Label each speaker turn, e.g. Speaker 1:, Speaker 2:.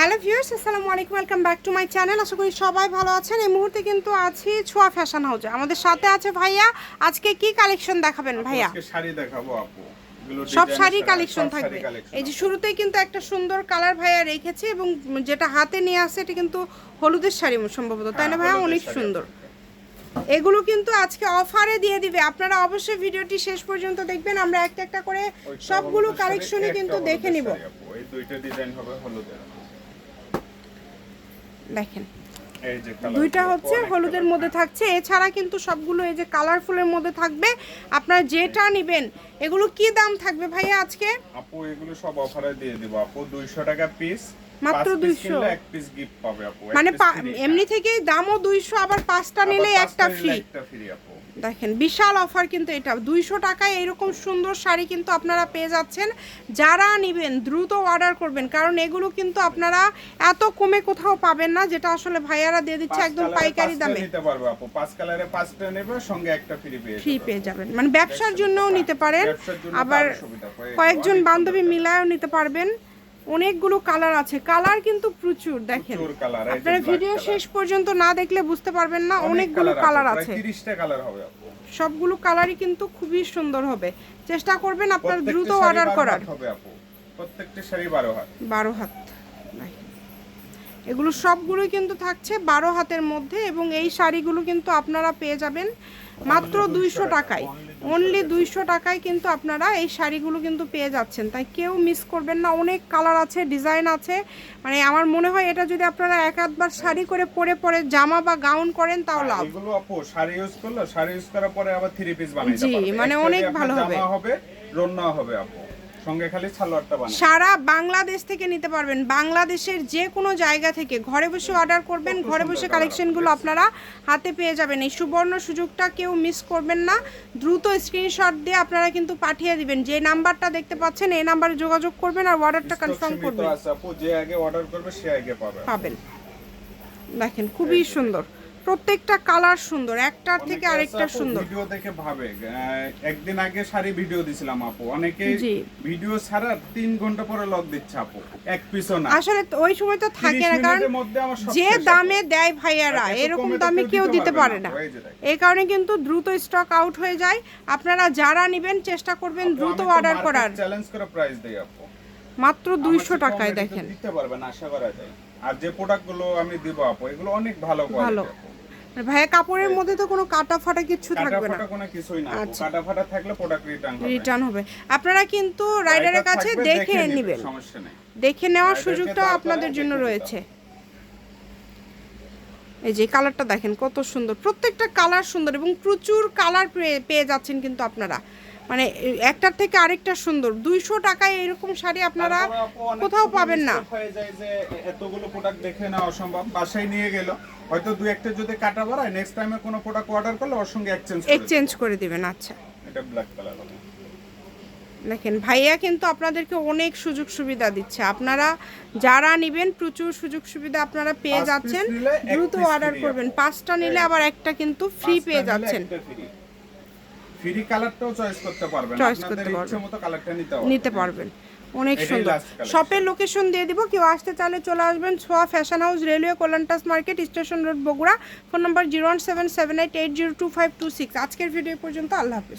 Speaker 1: Hello viewers, আসসালামু আলাইকুম, welcome back to my channel. আশা করি সবাই ভালো আছেন। এই মুহূর্তে কিন্তু আছি ছোঁয়া ফ্যাশন হাউসে। আমাদের সাথে আছে ভাইয়া। আজকে কি কালেকশন দেখাবেন ভাইয়া?
Speaker 2: আজকে শাড়ি দেখাবো আপু।
Speaker 1: সব শাড়ি কালেকশন থাকবে। এই যে শুরুতেই কিন্তু একটা সুন্দর কালার ভাইয়া রেখেছে এবং যেটা হাতে নিয়ে আসছে এটা কিন্তু হলুদের শাড়ি সম্ভবত, তাই না ভাইয়া? অনেক সুন্দর। এগুলো কিন্তু আজকে অফারে দিয়ে দিবে। আপনারা অবশ্যই ভিডিওটি শেষ পর্যন্ত দেখবেন। আমরা একটা একটা করে সবগুলো কালেকশনই কিন্তু দেখে নিব।
Speaker 2: এই দুইটা ডিজাইন হবে হলুদের।
Speaker 1: দেখেন
Speaker 2: এই যে কালার
Speaker 1: দুইটা হচ্ছে হলুদের মধ্যে থাকছে, এছাড়া কিন্তু সবগুলো এই যে কালারফুলের মধ্যে থাকবে। আপনারা যেটা নেবেন এগুলো কি দাম থাকবে ভাইয়া আজকে?
Speaker 2: আপু এগুলো সব অফারে দিয়ে দিব আপু। 200 টাকা পিস,
Speaker 1: মাত্র 200।
Speaker 2: এক পিস গিফট পাবে আপু।
Speaker 1: মানে এমনি থেকেই দামও 200, আবার 5টা নিলে একটা ফ্রি।
Speaker 2: আপু
Speaker 1: দেখেন বিশাল অফার কিন্তু এটা। 200 টাকায় এরকম সুন্দর শাড়ি কিন্তু আপনারা পেয়ে যাচ্ছেন। যারা নেবেন দ্রুত অর্ডার করবেন, কারণ এগুলো কিন্তু আপনারা এত কমে কোথাও পাবেন না, যেটা আসলে ভাইয়ারা দিয়ে দিচ্ছে একদম পাইকারি দামে।
Speaker 2: নিতে পারবে আপু। 5 কালারে 5টা নেবে, সঙ্গে একটা ফ্রি
Speaker 1: পেয়ে যাবেন। মানে ব্যবসার জন্যও নিতে পারেন, আবার কয়েকজন বান্ধবী মিলায়ও নিতে পারবেন। অনেকগুলো কালার আছে, কালার কিন্তু প্রচুর। দেখেন আপনারা ভিডিও শেষ পর্যন্ত না দেখলে বুঝতে পারবেন না, অনেকগুলো কালার আছে।
Speaker 2: 30টা কালার হবে আপু।
Speaker 1: সবগুলো কালারই কিন্তু খুবই সুন্দর হবে। চেষ্টা করবেন আপনারা দ্রুত অর্ডার করার।
Speaker 2: হবে আপু, প্রত্যেকটা শাড়ি 12 হাত।
Speaker 1: 12 হাত। এগুলো সবগুলোই কিন্তু থাকছে 12 হাতের মধ্যে, এবং এই শাড়িগুলো কিন্তু আপনারা পেয়ে যাবেন মাত্র 200 টাকায়। অনলি 200 টাকায় কিন্তু আপনারা এই শাড়িগুলো কিন্তু পেয়ে যাচ্ছেন। তাই কেউ মিস করবেন না। অনেক কালার আছে, ডিজাইন আছে। মানে আমার মনে হয় এটা যদি আপনারা এক আধবার শাড়ি করে পরে জামা বা গাউন করেন তাও লাভ।
Speaker 2: এগুলো আপু শাড়ি ইউজ করলে, শাড়ি ইউজ করার পরে আবার 3 পিস বানাইতে পারবেন।
Speaker 1: জি, মানে অনেক ভালো হবে।
Speaker 2: জামা হবে, রন্না হবে আপু। সঙ্গে খালি সালোয়ারটা বানাবেন।
Speaker 1: সারা বাংলাদেশ থেকে নিতে পারবেন। বাংলাদেশের যে কোনো জায়গা থেকে ঘরে বসে অর্ডার করবেন, ঘরে বসে কালেকশনগুলো আপনারা হাতে পেয়ে যাবেন। এই সুবর্ণ সুযোগটা কেউ মিস করবেন না। দ্রুত স্ক্রিনশট দিয়ে আপনারা কিন্তু পাঠিয়ে দিবেন। যে নাম্বারটা দেখতে পাচ্ছেন এই নাম্বারে যোগাযোগ করবেন আর অর্ডারটা কনফার্ম করবেন।
Speaker 2: আপু যে আগে অর্ডার করবে সে আগে পাবেন।
Speaker 1: দেখেন খুবই সুন্দর, প্রত্যেকটা কালার সুন্দর, একটার থেকে আরেকটা সুন্দর।
Speaker 2: ভিডিও দেখে ভাবে একদিন আগে শাড়ি ভিডিও দিছিলাম আপু, অনেকে ভিডিও ছাড়া 3 ঘন্টা পরে লক দিচ্ছে আপু, এক পিসও না।
Speaker 1: আসলে ওই সময় তো থাকে না, কারণ যে দামে দেয় ভাইয়ারা এরকম দামে কেউ দিতে পারে না। এই কারণে কিন্তু দ্রুত স্টক আউট হয়ে যায়। আপনারা যারা নেবেন চেষ্টা করবেন দ্রুত অর্ডার করার।
Speaker 2: চ্যালেঞ্জ করে প্রাইস দেই আপু,
Speaker 1: মাত্র 200 টাকায়। দেখেন
Speaker 2: দিতে পারবেন আশা করা যায়। আর যে প্রোডাক্টগুলো আমি দিব আপু এগুলো অনেক ভালো কোয়ালিটি।
Speaker 1: ভাইয়া কাপড়ের মধ্যে তো কোনো কাটা ফাটা কিছু থাকবে না?
Speaker 2: কাটা কোনো কিছুই না, কাটা ফাটা থাকলে প্রোডাক্ট রিটার্ন
Speaker 1: হবে। আপনারা কিন্তু রাইডারের কাছে দেখে নেবেন,
Speaker 2: সমস্যা নেই।
Speaker 1: দেখে নেওয়ার সুযোগটা আপনাদের জন্য রয়েছে। এই যে কালারটা দেখেন কত সুন্দর, প্রত্যেকটা কালার সুন্দর এবং প্রচুর কালার পেয়ে যাচ্ছেন কিন্তু আপনারা। মানে একটার থেকে আরেকটা সুন্দর। 200 টাকায় এরকম শাড়ি আপনারা কোথাও পাবেন না।
Speaker 2: হয়ে যায় যে এতগুলো প্রোডাক্ট দেখে নেওয়া অসম্ভব, বাসায় নিয়ে গেল হয়তো দুই একটা যদি কাটা বাড়ায়, নেক্সট টাইমে কোনো প্রোডাক্ট অর্ডার করলে ওর সঙ্গে
Speaker 1: এক্সচেঞ্জ করে দিবেন। আচ্ছা,
Speaker 2: এটা ব্ল্যাক কালার হবে।
Speaker 1: দেখেন ভাইয়া কিন্তু আপনাদেরকে অনেক সুযোগ সুবিধা দিচ্ছে। আপনারা যারা নেবেন প্রচুর সুযোগ সুবিধা আপনারা পেয়ে যাচ্ছেন। দ্রুত অর্ডার করবেন। 5টা নিলে আবার একটা কিন্তু ফ্রি পেয়ে যাচ্ছেন।
Speaker 2: ফ্রি কালারটাও চয়েস করতে পারবেন, আপনাদের ইচ্ছেমতো কালারটা নিতে পারবেন।
Speaker 1: অনেক সুন্দর। শপের লোকেশন দিয়ে দিব, কেউ আসতে চাইলে চলে আসবেন। ছোঁয়া ফ্যাশন হাউস, রেলওয়ে কল্যাণটাস market, station road, Bogura. Phone number 01778802526। আজকের ভিডিও পর্যন্ত। আল্লাহ হাফেজ।